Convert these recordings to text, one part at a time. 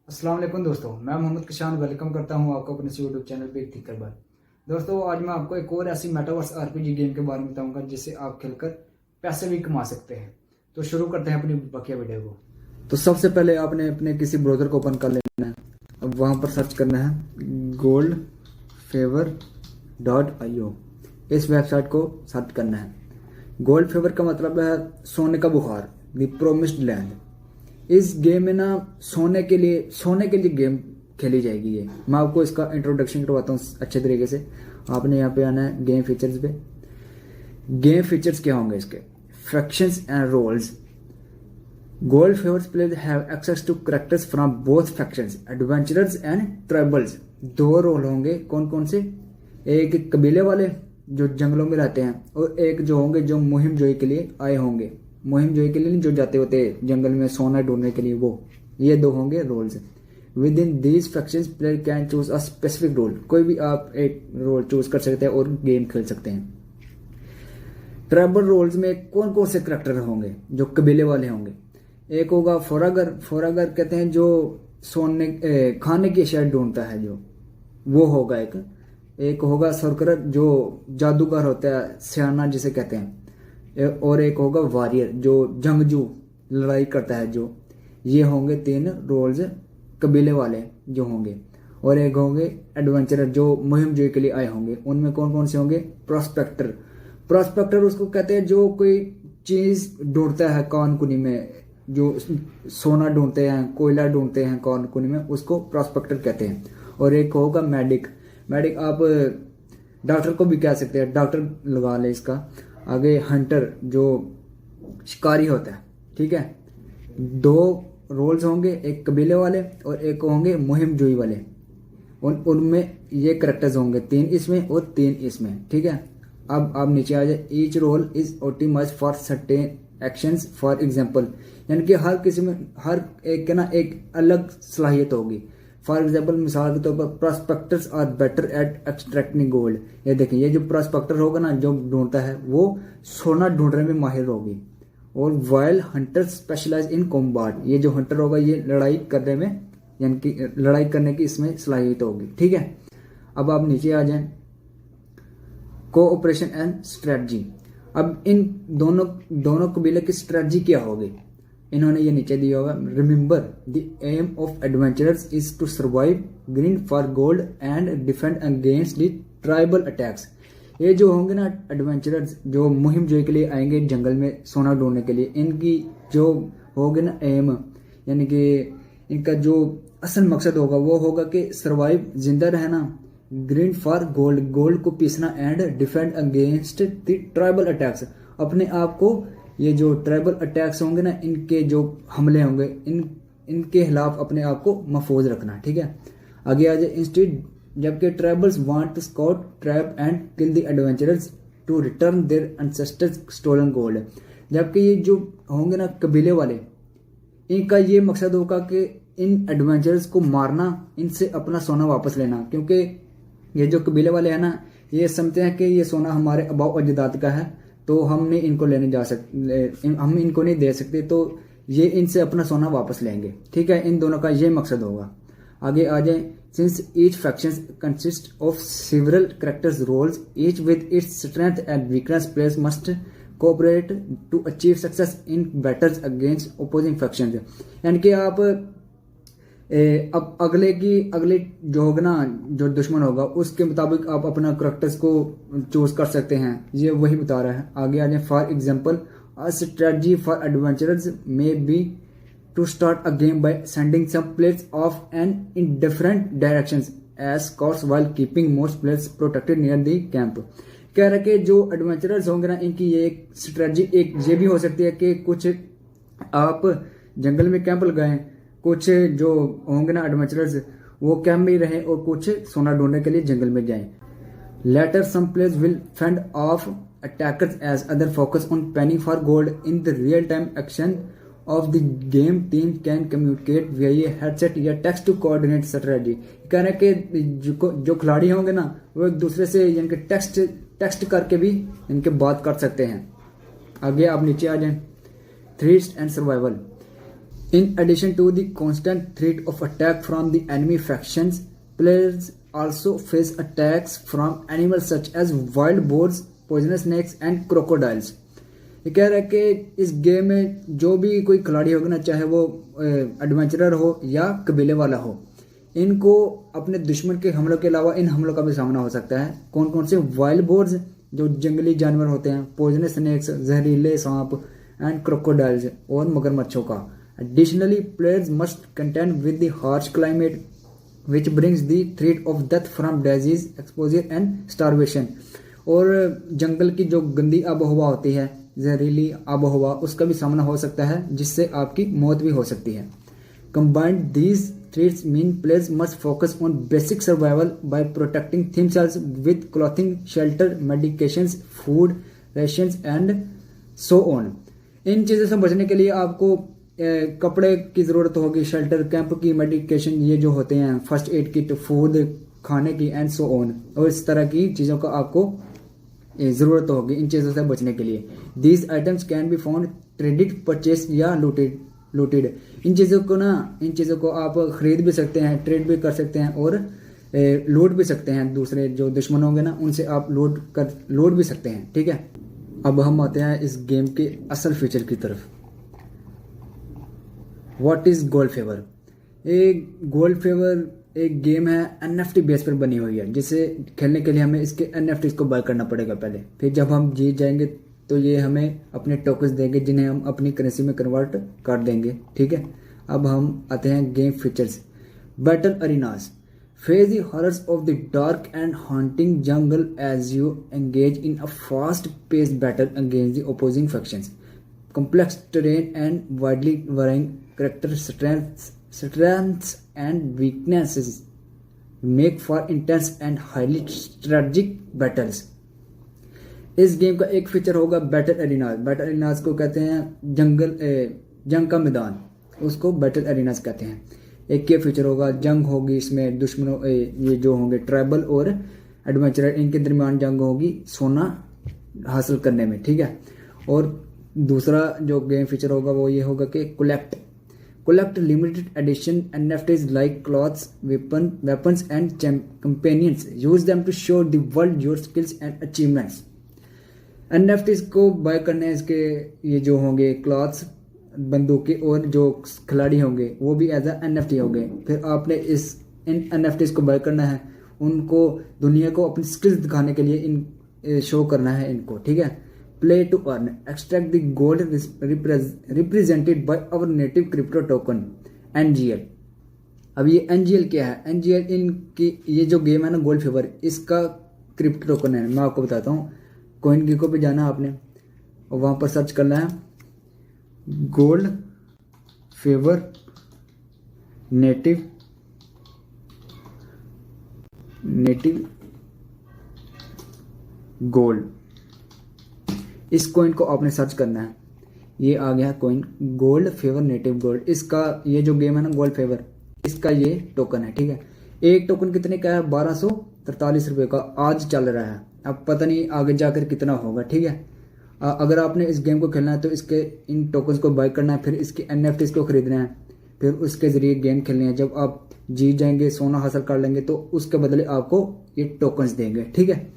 अस्सलाम वालेकुम दोस्तों, मैं मोहम्मद किशान वेलकम करता हूं आपको अपने यूट्यूब चैनल पे एक थिंकर बार। दोस्तों आज मैं आपको एक और ऐसी मेटावर्स आरपीजी गेम के बारे में बताऊंगा जिससे आप खेलकर पैसे भी कमा सकते हैं। तो शुरू करते हैं अपनी बकिया वीडियो को। तो सबसे पहले आपने अपने किसी ब्राउज़र को ओपन कर लेना है। अब वहाँ पर सर्च करना है goldfavor.io। इस वेबसाइट को सर्च करना है। गोल्ड फेवर का मतलब है सोने का बुखार, द प्रोमिस्ड लैंड। इस गेम में ना सोने के लिए गेम खेली जाएगी। ये मैं आपको इसका इंट्रोडक्शन करवाता हूँ अच्छे तरीके से। आपने यहाँ पे आना है गेम फीचर्स पे। गेम फीचर्स क्या होंगे इसके? Factions and roles. Gold favors players have access to characters from both factions, adventurers and tribals. दो रोल होंगे, कौन कौन से? एक कबीले वाले जो जंगलों में रहते हैं, और एक जो होंगे जो मुहिम जोई के लिए आए होंगे। मुहिम जोई के लिए नहीं, जो जाते होते जंगल में सोना ढूंढने के लिए, वो ये दो होंगे roles. Within these factions player can choose a specific role. कोई भी आप एक रोल चूज कर सकते हैं और गेम खेल सकते हैं। ट्राइबल रोल्स में कौन कौन से करेक्टर होंगे जो कबीले वाले होंगे? एक होगा फोरागर। फोरागर कहते हैं जो सोने खाने की अशिया ढूंढता है, जो वो होगा एक होगा सरकर जो जादूगर होता है, सियाना जिसे कहते हैं। और एक होगा वॉरियर जो जंगजू लड़ाई करता है जो। ये होंगे तीन रोल्स कबीले वाले जो होंगे। और एक होंगे एडवेंचरर जो मुहिम जोई के लिए आए होंगे। उनमें कौन कौन से होंगे? प्रोस्पेक्टर। प्रोस्पेक्टर उसको कहते हैं जो कोई चीज ढूंढता है कौन कुनी में, जो सोना ढूंढते हैं, कोयला ढूंढते हैं कौन कुनी में, उसको प्रोस्पेक्टर कहते हैं। और एक होगा मेडिक। मेडिक आप डॉक्टर को भी कह सकते हैं, डॉक्टर लगा ले इसका आगे। हंटर जो शिकारी होता है, ठीक है। दो रोल्स होंगे, एक कबीले वाले और एक होंगे मुहिम जोई वाले। उनमें ये करेक्टर्स होंगे, तीन इसमें और तीन इसमें, ठीक है। अब आप नीचे आ जाए। Each role is optimized for certain actions. For example, यानी कि हर किसी में हर एक के ना एक अलग सलाहियत होगी। फॉर एग्जाम्पल, मिसाल के तौर पर prospectors are better at extracting gold. ये देखिए, ये जो प्रोस्पेक्टर होगा ना जो ढूंढता है, वो सोना ढूंढने में माहिर होगी। और वाइल हंटर स्पेशलाइज इन कॉम्बाट। ये जो हंटर होगा ये लड़ाई करने में, यानी कि लड़ाई करने की इसमें सलाहियत होगी, ठीक है। अब आप नीचे आ जाएं। Cooperation and strategy. अब इन दोनों कबीले की स्ट्रेटजी क्या होगी? इन्होंने ये नीचे दिया होगा। Remember the aim of adventurers is to survive, green for gold and defend against the tribal attacks. ये जो होंगे ना एडवेंचरर्स जो मुहिम जोई के लिए आएंगे जंगल में सोना ढूंढने के लिए, इनकी जो होगी ना एम, यानी कि इनका जो असल मकसद होगा वो होगा कि सर्वाइव, जिंदा रहना, ग्रीन फॉर गोल्ड, गोल्ड को पीसना, and defend against the tribal attacks. अपने आप को ये जो ट्राइबल अटैक्स होंगे ना, इनके जो हमले होंगे, इनके खिलाफ अपने आप को महफूज रखना, ठीक है। आगे आ जाए। इंस्टेड, जबकि tribals want to scout, trap and kill the adventurers to return their ancestors stolen gold. जबकि ये जो होंगे ना कबीले वाले, इनका ये मकसद होगा कि इन एडवेंचरर्स को मारना, इनसे अपना सोना वापस लेना। क्योंकि ये जो कबीले वाले हैं ना, ये समझते हैं कि ये सोना हमारे आबाओ अजदाद का है, तो हम नहीं इनको लेने जा सकते, हम इनको नहीं दे सकते, तो ये इनसे अपना सोना वापस लेंगे, ठीक है। इन दोनों का ये मकसद होगा। आगे आ जाए। Since each faction consist of several characters roles, each with its strength and weakness, players must cooperate to achieve success in battles against opposing factions. यानी कि आप अब अगले जो होगा ना, जो दुश्मन होगा, उसके मुताबिक आप अपना करेक्टर्स को चूज कर सकते हैं। ये वही बता रहा है। आगे आ जाए। For example, a strategy for adventurers may be to start a game by sending some players off an in different directions as scouts while keeping most players protected near the camp. कह रहा है कि जो adventurers होंगे ना, इनकी ये एक स्ट्रेटजी एक ये भी हो सकती है कि कुछ आप जंगल में कैंप लगाएं, कुछ जो होंगे ना एडवेंचरर्स वो कैंप में ही रहें, और कुछ सोना ढूंढने के लिए जंगल में जाएं। Later some players will fend off attackers as other focus on panning for gold. In the real time action of the game, team can communicate via headset या टेक्स्ट टू कोऑर्डिनेट स्ट्रेटजी। कह रहे हैं कि जो खिलाड़ी होंगे ना, वो एक दूसरे से यानी कि टेक्स्ट करके भी इनके बात कर सकते हैं। आगे आप नीचे आ जाएं। Threats and survival. In addition to the constant threat of attack from the enemy factions, players also face attacks from animals such as wild boars, poisonous snakes and crocodiles. ये कह रहा है कि इस गेम में जो भी कोई खिलाड़ी होगा ना, चाहे वो एडवेंचरर हो या कबीले वाला हो, इनको अपने दुश्मन के हमलों के अलावा इन हमलों का भी सामना हो सकता है। कौन कौन से? वाइल्ड बोर्स जो जंगली जानवर होते हैं, पॉइजनस स्नेक्स जहरीले सांप एंड क्रोकोडाइल्स और मगरमच्छों का। Additionally players must content with the harsh climate which brings the threat of death from disease exposure and starvation. और जंगल की जो गंदी आबोहवा होती है, जहरीली आबोहवा, उसका भी सामना हो सकता है जिससे आपकी मौत भी हो सकती है। Combined these threats mean players must focus on basic survival by protecting themselves with clothing, shelter, medications, food, rations and so on. इन चीज़ों से बचने के लिए आपको कपड़े की ज़रूरत होगी, शेल्टर, कैंप की, मेडिकेशन, ये जो होते हैं, फर्स्ट एड किट, फूड, खाने की एंड सो ऑन, और इस तरह की चीज़ों का आपको ज़रूरत होगी इन चीज़ों से बचने के लिए। These items can be found traded, purchase या लूटेड। इन चीज़ों को आप खरीद भी सकते हैं, ट्रेड भी कर सकते हैं और लूट भी सकते हैं। दूसरे जो दुश्मन होंगे ना, उनसे आप लूट भी सकते हैं। ठीक है, अब हम आते हैं इस गेम के असल फीचर की तरफ। What is gold favour? Gold favour एक गेम है, NFT बेस पर बनी हुई है, जिसे खेलने के लिए हमें इसके NFTs को बाय करना पड़ेगा पहले। फिर जब हम जीत जाएंगे तो ये हमें अपने टोकन्स देंगे, जिन्हें हम अपनी करेंसी में कन्वर्ट कर देंगे। ठीक है, अब हम आते हैं game features. Battle arenas face the horrors of the dark and haunting jungle as you engage in a fast paced battle against the opposing factions. Complex terrain and widely varying character strengths and weaknesses make for intense and highly strategic battles. इस game का एक feature होगा battle arenas. Battle arenas को कहते हैं जंग का मैदान, उसको बैटल एरिनाज कहते हैं। एक ये फीचर होगा, जंग होगी इसमें, दुश्मनों ये जो होंगे ट्राइबल और एडवेंचरर, इनके दरमियान जंग होगी सोना हासिल करने में। ठीक है, और दूसरा जो गेम फीचर होगा वो ये होगा कि collect limited edition NFTs like clothes, weapons and companions. Use them to show the world your skills and achievements. NFTs को बाय करने इसके ये जो होंगे क्लॉथ्स, बंदूकें और जो खिलाड़ी होंगे वो भी एज अ NFT होंगे। फिर आपने इन NFTs को बाय करना है, उनको दुनिया को अपनी स्किल्स दिखाने के लिए इन शो करना है इनको। ठीक है, Play to earn. Extract the gold represented by our native crypto token NGL. अब ये NGL क्या है? NGL इनकी ये जो गेम है ना गोल्ड फेवर, इसका क्रिप्टो टोकन है। मैं आपको बताता हूँ। कॉइन गिको पे जाना है आपने और वहाँ पर सर्च करना है गोल्ड फेवर नेटिव गोल्ड। इस कॉइन को आपने सर्च करना है। ये आ गया coin gold favour native gold. इसका ये जो गेम है ना गोल्ड फेवर, इसका ये टोकन है। ठीक है, एक टोकन कितने का है? 1243 रुपये का आज चल रहा है। अब पता नहीं आगे जाकर कितना होगा। ठीक है, अगर आपने इस गेम को खेलना है तो इसके इन टोकन्स को बाय करना है, फिर इसके NFTs को खरीदना है, फिर उसके जरिए गेम खेलनी है। जब आप जीत जाएंगे, सोना हासिल कर लेंगे, तो उसके बदले आपको ये टोकन्स देंगे। ठीक है,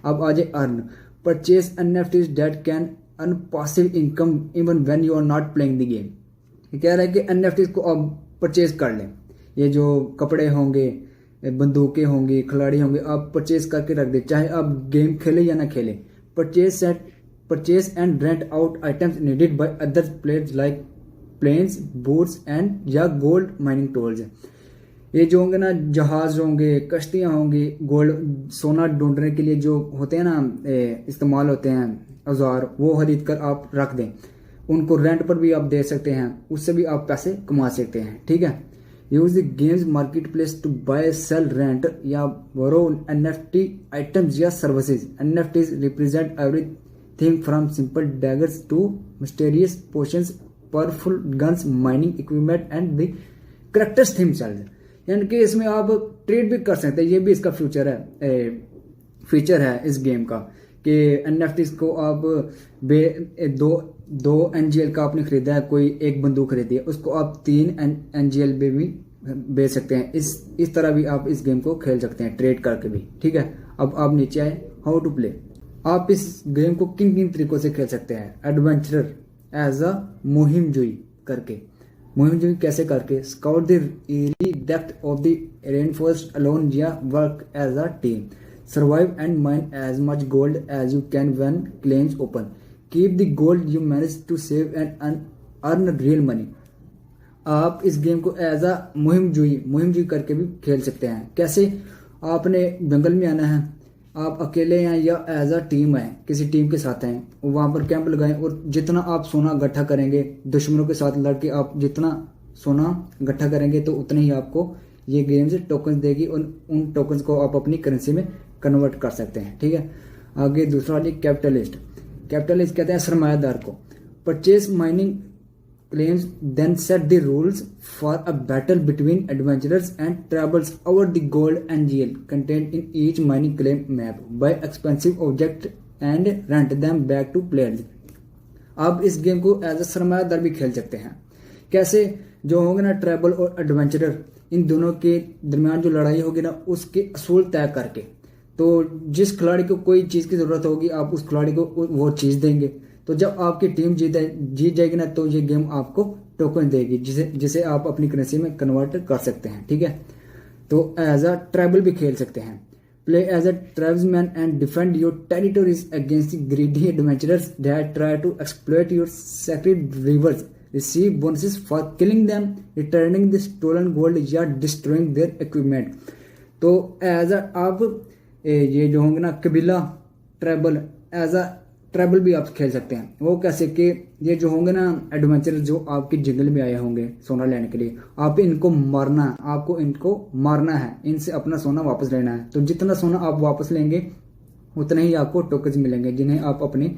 अब आ जाए earn. Purchase NFTs that can earn passive income even when you are not playing the game. ये कह रहा है कि NFTs को आप परचेज कर लें। ये जो कपड़े होंगे, बंदूकें होंगी, खिलाड़ी होंगे, आप परचेज करके रख दें, चाहे आप गेम खेलें या ना खेलें। Purchase and rent out items needed by other players like planes, boats and या गोल्ड माइनिंग टूल्स। ये जो होंगे ना जहाज होंगे, कश्तियाँ होंगी, गोल्ड सोना ढूंढने के लिए जो होते हैं ना इस्तेमाल होते हैं औजार, वो खरीद कर आप रख दें। उनको रेंट पर भी आप दे सकते हैं, उससे भी आप पैसे कमा सकते हैं। ठीक है, use the games market place to buy, sell, rent या बोरो NFT आइटम्स या services. NFTs represent everything from simple daggers to mysterious potions, powerful guns, mining equipment and the characters themselves. यानी कि इसमें आप ट्रेड भी कर सकते हैं। ये भी इसका फीचर है इस गेम का कि एनएफटी को आप दो एनजीएल का आपने खरीदा है, कोई एक बंदूक खरीदी है, उसको आप 3 एनजीएल में भी बेच सकते हैं। इस तरह भी आप इस गेम को खेल सकते हैं, ट्रेड करके भी, ठीक है। अब आप नीचे आए, हाउ टू प्ले। आप इस गेम को किन किन तरीकों से खेल सकते हैं। एडवेंचरर, एज अ मुहिम जुई करके, मुहिम जुई कैसे करके, scout the eerie depth of the rain forest alone या work as a team, survive and mine as much gold as you can when claims open, keep the gold you manage to save and earn real money. आप इस game को as a मुहिम जुई करके भी खेल सकते हैं। कैसे, आपने जंगल में आना है, आप अकेले हैं या एज अ टीम है, किसी टीम के साथ हैं, वहां पर कैंप लगाएं और जितना आप सोना इकट्ठा करेंगे, दुश्मनों के साथ लड़के आप जितना सोना इकट्ठा करेंगे तो उतने ही आपको ये गेम से टोकन देगी और उन टोकन्स को आप अपनी करेंसी में कन्वर्ट कर सकते हैं, ठीक है। आगे दूसरा वाली कैपिटलिस्ट कहते हैं सरमायादार को। Purchase mining claims then set the rules for a battle between adventurers and travels over the gold NGL contained in each mining claim map by expensive object and rent them back to players। आप इस game को as a सरमायादार भी खेल सकते हैं। कैसे, जो होंगे ना ट्रैवल और एडवेंचरर, इन दोनों के दरमियान जो लड़ाई होगी ना उसके असूल तय करके, तो जिस खिलाड़ी को कोई चीज़ की ज़रूरत होगी आप उस खिलाड़ी को वो चीज़ देंगे। तो जब आपकी टीम जीत जाएगी ना तो ये गेम आपको टोकन देगी जिसे आप अपनी करेंसी में कन्वर्ट कर सकते हैं, ठीक है। तो एज अ ट्राइबल भी खेल सकते हैं। Play as a tribesman and defend your territories against greedy adventurers that try to exploit your sacred rivers, receive bonuses for killing them, returning the stolen gold या डिस्ट्रॉइंग देयर इक्विपमेंट। तो as a आप ये जो होंगे ना कबीला tribal, as a travel भी आप खेल सकते हैं। वो कैसे कि ये जो होंगे ना एडवेंचर जो आपके जंगल में आए होंगे सोना लेने के लिए, आप इनको मारना है, इनसे अपना सोना वापस लेना है। तो जितना सोना आप वापस लेंगे उतने ही आपको टोकन्स मिलेंगे जिन्हें आप अपनी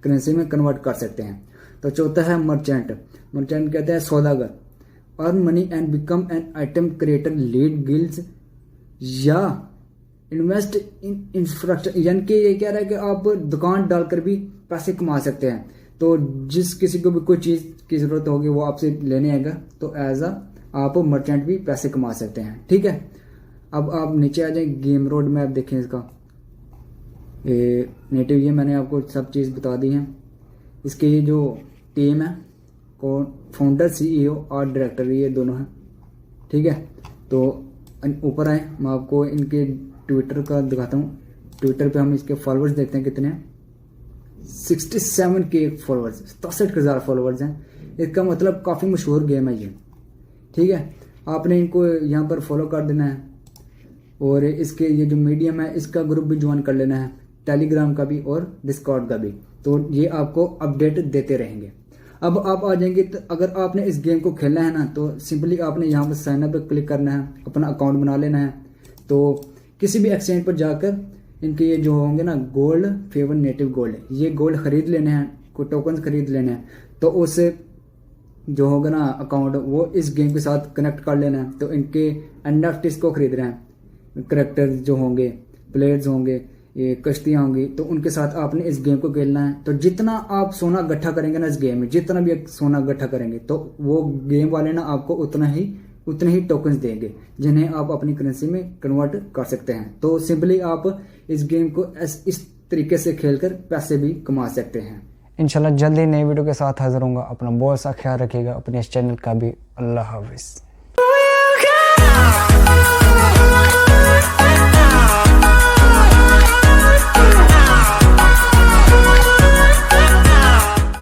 करेंसी में कन्वर्ट कर सकते हैं। तो चौथा है मर्चेंट कहते हैं सौदागर। Earn money and become an item creator, lead guilds या इन्वेस्ट इन इंफ्रास्ट्रक्चर, यानी कि ये कह रहा है कि आप दुकान डालकर भी पैसे कमा सकते हैं। तो जिस किसी को भी कोई चीज़ की ज़रूरत होगी वो आपसे लेने आएगा, तो एज अ आप मर्चेंट भी पैसे कमा सकते हैं, ठीक है। अब आप नीचे आ जाए, गेम रोड मैप देखें इसका, ये नेटिव, ये मैंने आपको सब चीज़ बता दी है। इसके ये जो टीम है, कौन फाउंडर, CEO और डायरेक्टर, ये दोनों हैं, ठीक है। तो ऊपर आए, मैं आपको इनके ट्विटर का दिखाता हूँ। ट्विटर पे हम इसके फॉलोअर्स देखते हैं कितने हैं, 67K फॉलोअर्स, 67,000 फॉलोअर्स हैं। इसका मतलब काफ़ी मशहूर गेम है ये, ठीक है। आपने इनको यहाँ पर फॉलो कर देना है और इसके ये जो मीडियम है इसका ग्रुप भी ज्वाइन कर लेना है, टेलीग्राम का भी और डिस्कॉर्ड का भी। तो ये आपको अपडेट देते रहेंगे। अब आप आ जाएंगे, तो अगर आपने इस गेम को खेलना है ना तो सिंपली आपने यहाँ पर साइन अप पर क्लिक करना है, अपना अकाउंट बना लेना है। तो किसी भी एक्सचेंज पर जाकर इनके ये जो होंगे ना गोल्ड फेवर नेटिव गोल्ड, ये गोल्ड खरीद लेने हैं, कोई टोकन खरीद लेने हैं, तो उससे जो होगा ना अकाउंट वो इस गेम के साथ कनेक्ट कर लेना है। तो इनके NFTs को खरीद रहे हैं, करेक्टर जो होंगे, प्लेयर्स होंगे, ये कश्तियाँ होंगी, तो उनके साथ आपने इस गेम को खेलना है। तो जितना आप सोना इकट्ठा करेंगे ना इस गेम में, जितना भी सोना इकट्ठा करेंगे तो वो गेम वाले ना आपको उतने ही टोकन्स देंगे जिन्हें आप अपनी करेंसी में कन्वर्ट कर सकते हैं। तो सिंपली आप इस गेम को इस तरीके से खेलकर पैसे भी कमा सकते हैं। इंशाल्लाह जल्दी नई वीडियो के साथ हाजिर होऊंगा। अपना बहुत सा ख्याल रखिएगा, अपने इस चैनल का भी। अल्लाह हाफिज़।